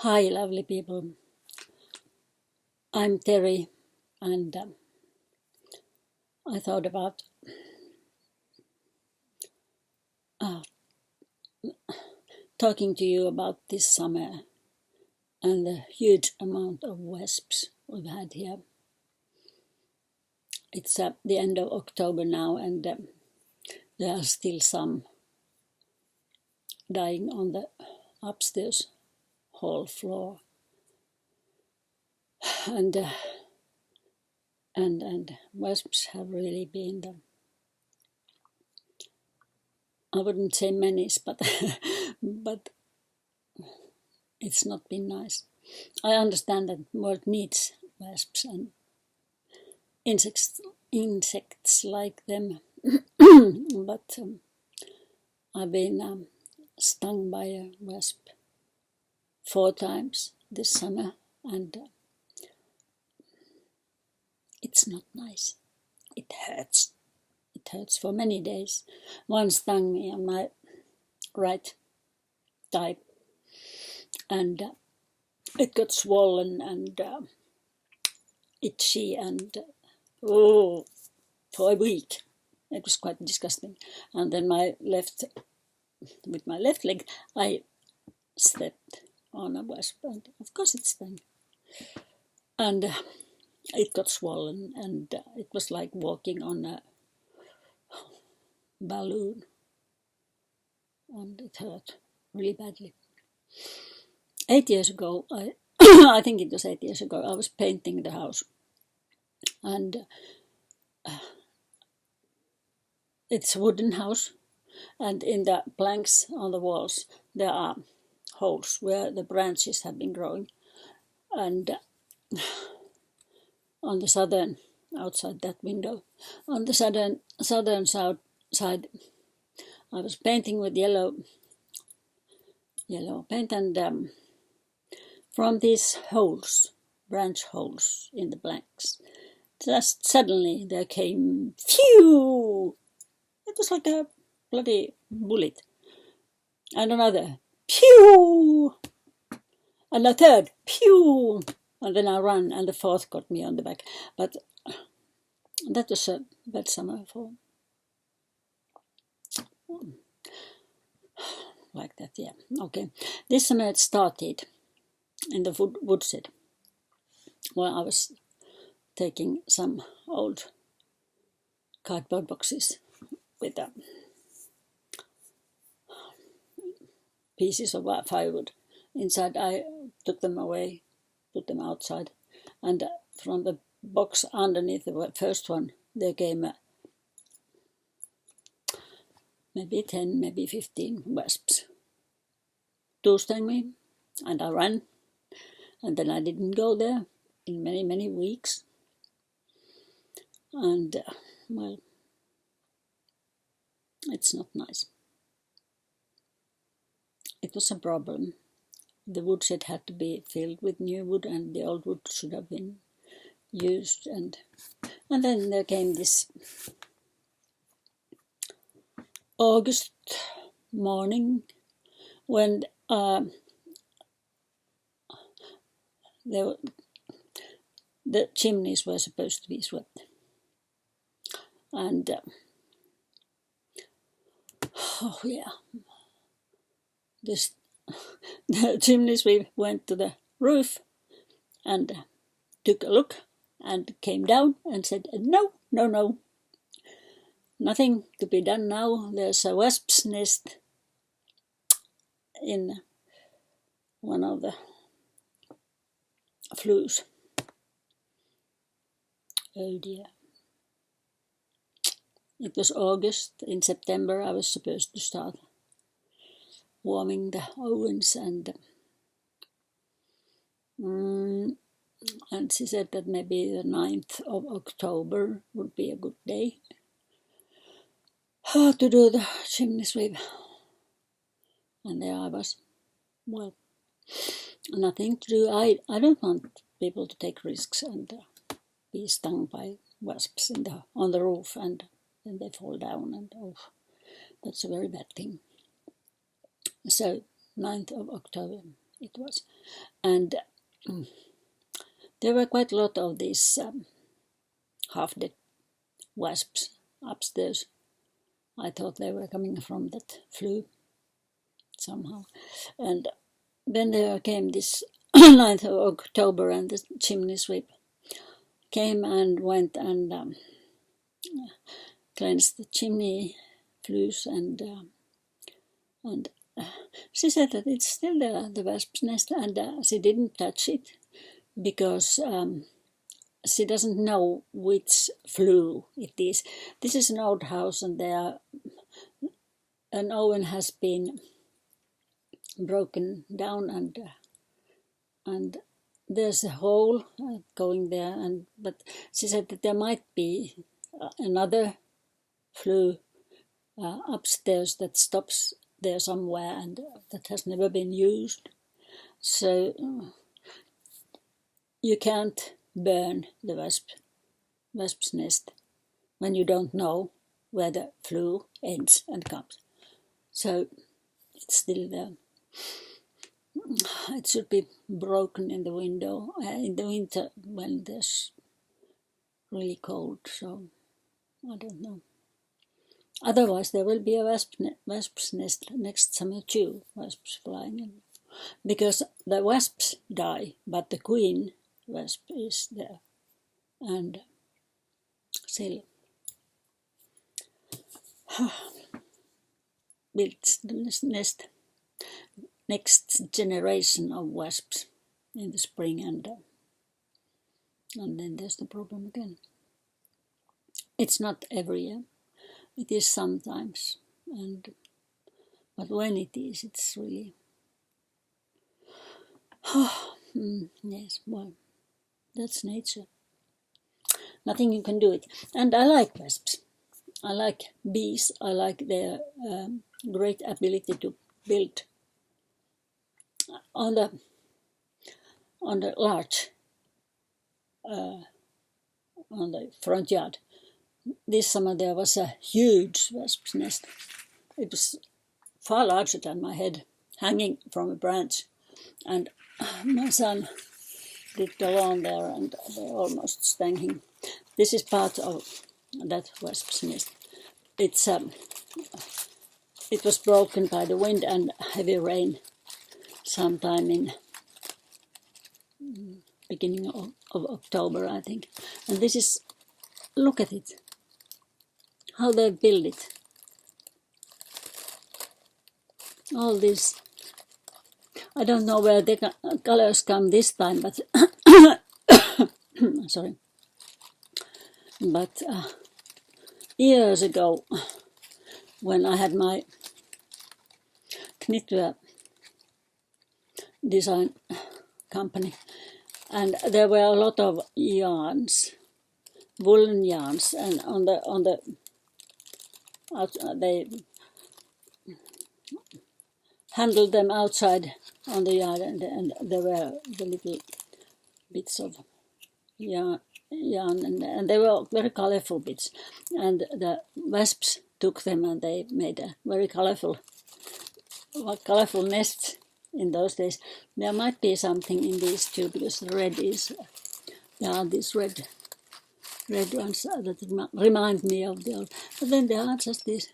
Hi, lovely people. I'm Terhi, and I thought about talking to you about this summer and the huge amount of wasps we've had here. It's the end of October now, and there are still some dying on the upstairs hall floor, and wasps have really been I wouldn't say menace, but but it's not been nice. I understand that the world needs wasps and insects like them, but I've been stung by a wasp 4 times this summer, and it's not nice. It hurts. It hurts for many days. One stung me on my right thigh, and it got swollen and itchy, and for a week. It was quite disgusting. And then with my left leg, I stepped on a wasp, and of course it stung. And it got swollen, and it was like walking on a balloon, and it hurt really badly. 8 years ago, I think it was 8 years ago, I was painting the house, and it's a wooden house, and in the planks on the walls there are holes where the branches have been growing, and on the southern, outside that window, on the southern side, I was painting with yellow paint, and from these holes, branch holes in the planks, just suddenly there came phew. It was like a bloody bullet, and another pew, and a third pew, and then I ran, and the fourth got me on the back. But that was a bad summer for like that, yeah. Okay, this summer it started in the woodshed, where I was taking some old cardboard boxes with pieces of firewood inside. I took them away, put them outside, and from the box underneath the first one there came maybe 10, maybe 15 wasps. 2 stung me, and I ran, and then I didn't go there in many weeks, and well, it's not nice. It was a problem. The woodshed had to be filled with new wood, and the old wood should have been used, and then there came this August morning when the chimneys were supposed to be swept, and oh yeah, the chimneys, we went to the roof and took a look and came down and said, no, nothing to be done now. There's a wasp's nest in one of the flues. Oh dear. It was August. In September I was supposed to start warming the ovens, and she said that maybe the 9th of October would be a good day to do the chimney sweep. And there I was. Well, nothing to do. I don't want people to take risks and be stung by wasps on the roof, and then they fall down, and that's a very bad thing. So 9th of October, it was. And there were quite a lot of these half-dead wasps upstairs. I thought they were coming from that flue somehow. And then there came this 9th of October, and the chimney sweep came and went and cleansed the chimney flues, and she said that it's still there, the wasp's nest, and she didn't touch it because she doesn't know which flue it is. This is an old house, and an oven has been broken down, and there's a hole going there, but she said that there might be another flue upstairs that stops there somewhere, and that has never been used. So you can't burn the wasp's nest when you don't know where the flue ends and comes. So it's still there. It should be broken in the window in the winter when there's really cold, so I don't know. Otherwise there will be a wasp's nest next summer too, wasps flying in. Because the wasps die, but the queen wasp is there and still builds the nest. Next generation of wasps in the spring, and then there's the problem again. It's not every year, it is sometimes, but when it is, it's really yes, well, that's nature. Nothing you can do it. And I like wasps. I like bees. I like their great ability to build on the large on the front yard. This summer there was a huge wasp's nest. It was far larger than my head, hanging from a branch, and my son did the lawn there, and they almost stung. This is part of that wasp's nest. It was broken by the wind and heavy rain sometime in beginning of October, I think. And this is, look at it, how they build it. All this, I don't know where the colors come this time, but sorry. But years ago, when I had my knitwear design company, and there were a lot of yarns, woolen yarns, and they handled them outside on the yard, and there were the little bits of yarn, and they were very colorful bits, and the wasps took them and they made a very colorful nest. In those days, there might be something in these too, because the red is, there are these red ones that remind me of the old. But then there are just these.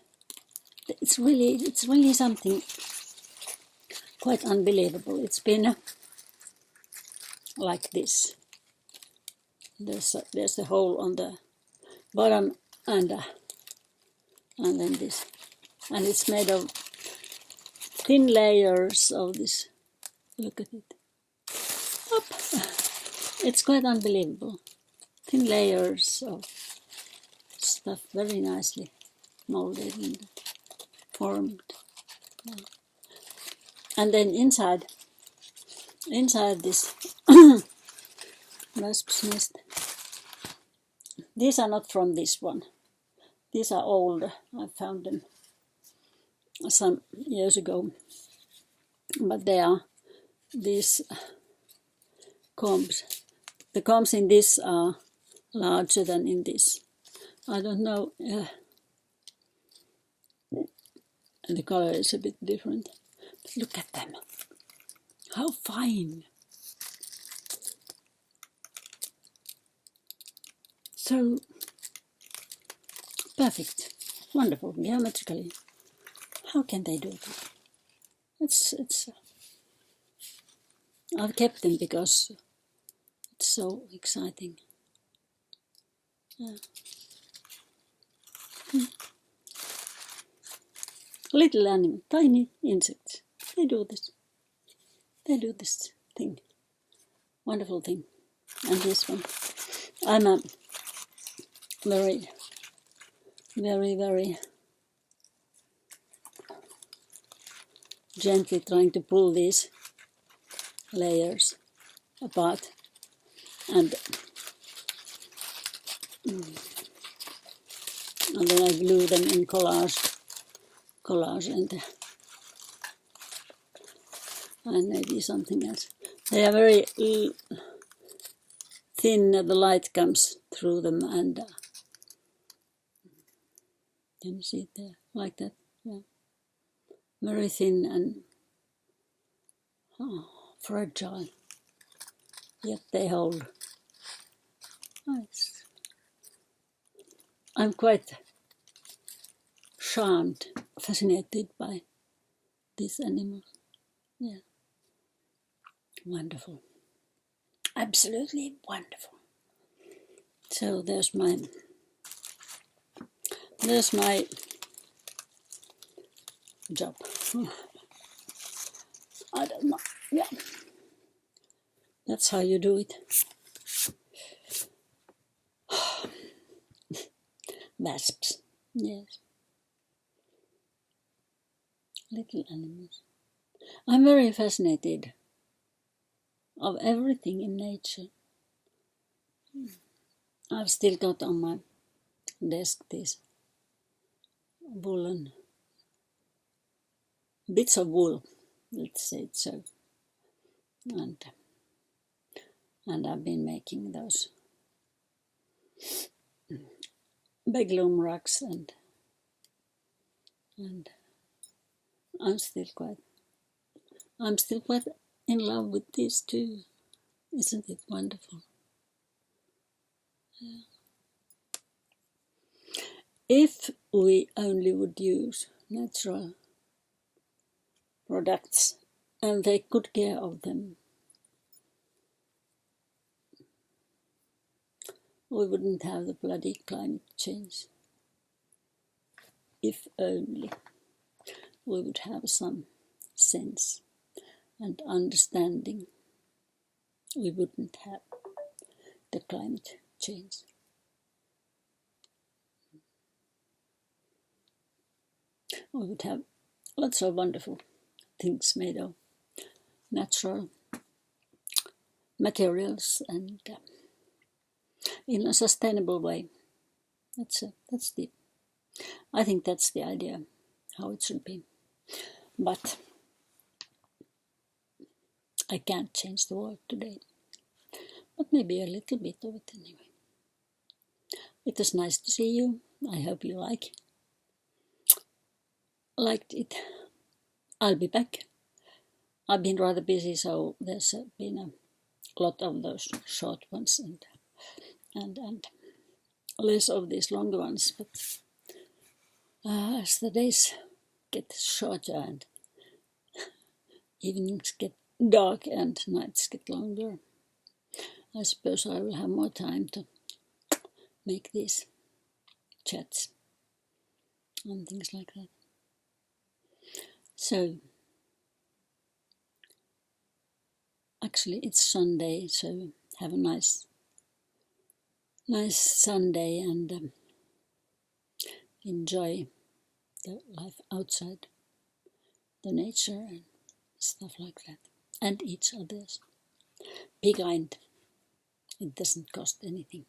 It's really something quite unbelievable. It's been like this. There's a hole on the bottom, and then this, and it's made of thin layers of this. Look at it. Up. It's quite unbelievable. Thin layers of stuff, very nicely molded and formed. And then inside this wasp's nest, these are not from this one. These are old. I found them some years ago, but they are these combs. The combs in this are larger than in this. I don't know, the color is a bit different. But look at them, How fine! So perfect, wonderful, geometrically. How can they do that? It's. I've kept them because it's so exciting. Yeah. Little animal, tiny insects. They do this. They do this thing. Wonderful thing. And this one. I'm a very, very, very gently trying to pull these layers apart and then I glue them in collage and maybe something else. They are very thin, the light comes through them, and can you see it there? Like that? Yeah. Very thin and fragile, yet they hold. Nice. I'm quite charmed, fascinated by these animals. Yeah. Wonderful. Absolutely wonderful. So there's my job. I don't know. Yeah. That's how you do it. Wasps. Yes. Little animals. I'm very fascinated of everything in nature. I've still got on my desk these woolen bits of wool, let's say it so. And I've been making those big loom rugs, and I'm still quite in love with these too. Isn't it wonderful? Yeah. If we only would use natural products and take good care of them, we wouldn't have the bloody climate change. If only we would have some sense and understanding, we wouldn't have the climate change. We would have lots of wonderful things made of natural materials and in a sustainable way. I think that's the idea, how it should be. But I can't change the world today. But maybe a little bit of it anyway. It was nice to see you. I hope you liked it. I'll be back. I've been rather busy, so there's been a lot of those short ones and less of these longer ones. But as the days get shorter and evenings get dark and nights get longer, I suppose I will have more time to make these chats and things like that. So, actually it's Sunday, so have a nice Sunday and enjoy the life outside, the nature and stuff like that, and each other's. Be kind. It doesn't cost anything.